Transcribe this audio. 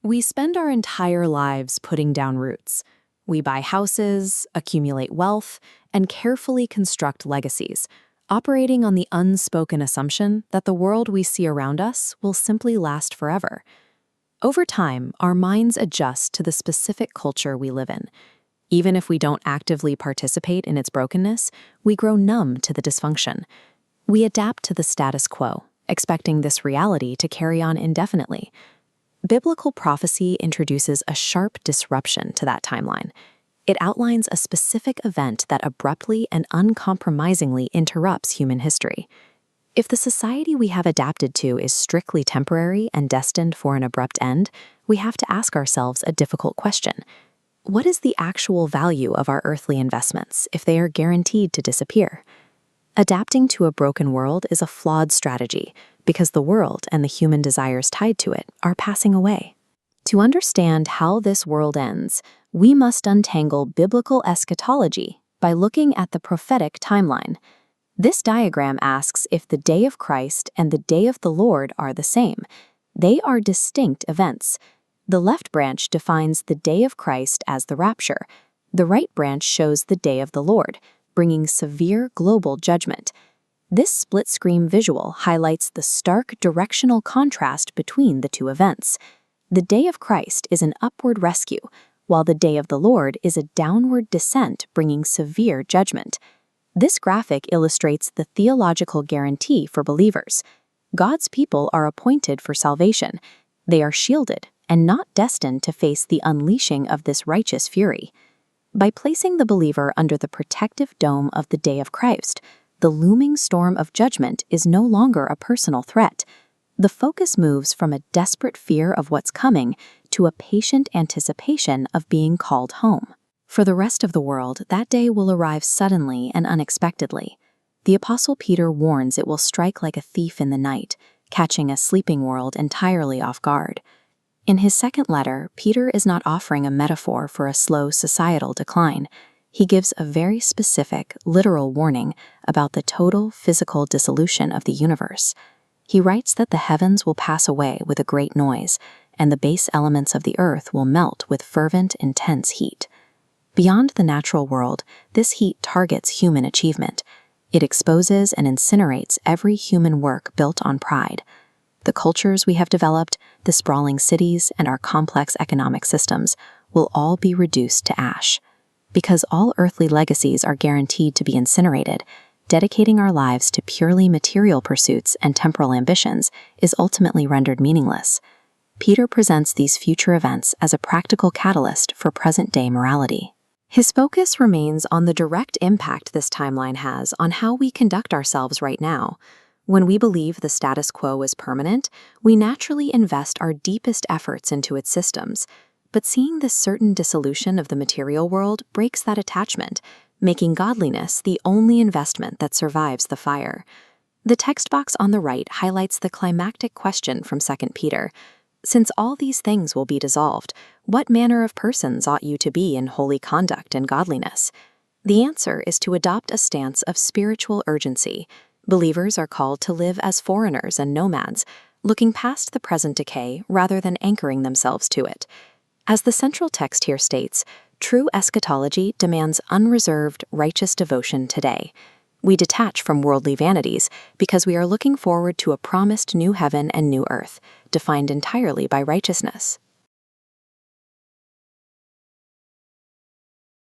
We spend our entire lives putting down roots. We buy houses, accumulate wealth, and carefully construct legacies, operating on the unspoken assumption that the world we see around us will simply last forever. Over time, our minds adjust to the specific culture we live in. Even if we don't actively participate in its brokenness, we grow numb to the dysfunction. We adapt to the status quo, expecting this reality to carry on indefinitely. Biblical prophecy introduces a sharp disruption to that timeline. It outlines a specific event that abruptly and uncompromisingly interrupts human history. If the society we have adapted to is strictly temporary and destined for an abrupt end, we have to ask ourselves a difficult question. What is the actual value of our earthly investments if they are guaranteed to disappear? Adapting to a broken world is a flawed strategy because the world and the human desires tied to it are passing away. To understand how this world ends, we must untangle biblical eschatology by looking at the prophetic timeline. This diagram asks if the day of Christ and the day of the Lord are the same. They are distinct events. The left branch defines the day of Christ as the rapture. The right branch shows the day of the Lord, bringing severe global judgment. This split-screen visual highlights the stark directional contrast between the two events. The day of Christ is an upward rescue, while the day of the Lord is a downward descent bringing severe judgment. This graphic illustrates the theological guarantee for believers. God's people are appointed for salvation. They are shielded and not destined to face the unleashing of this righteous fury. By placing the believer under the protective dome of the day of Christ, the looming storm of judgment is no longer a personal threat. The focus moves from a desperate fear of what's coming to a patient anticipation of being called home. For the rest of the world, that day will arrive suddenly and unexpectedly. The Apostle Peter warns it will strike like a thief in the night, catching a sleeping world entirely off guard. In his second letter, Peter is not offering a metaphor for a slow societal decline. He gives a very specific, literal warning about the total physical dissolution of the universe. He writes that the heavens will pass away with a great noise, and the base elements of the earth will melt with fervent, intense heat. Beyond the natural world, this heat targets human achievement. It exposes and incinerates every human work built on pride. The cultures we have developed, the sprawling cities, and our complex economic systems will all be reduced to ash. Because all earthly legacies are guaranteed to be incinerated, dedicating our lives to purely material pursuits and temporal ambitions is ultimately rendered meaningless. Peter presents these future events as a practical catalyst for present-day morality. His focus remains on the direct impact this timeline has on how we conduct ourselves right now. When we believe the status quo is permanent, we naturally invest our deepest efforts into its systems. But seeing this certain dissolution of the material world breaks that attachment, making godliness the only investment that survives the fire. The text box on the right highlights the climactic question from 2 Peter. Since all these things will be dissolved, what manner of persons ought you to be in holy conduct and godliness? The answer is to adopt a stance of spiritual urgency. Believers are called to live as foreigners and nomads, looking past the present decay rather than anchoring themselves to it. As the central text here states, true eschatology demands unreserved, righteous devotion today. We detach from worldly vanities because we are looking forward to a promised new heaven and new earth, defined entirely by righteousness.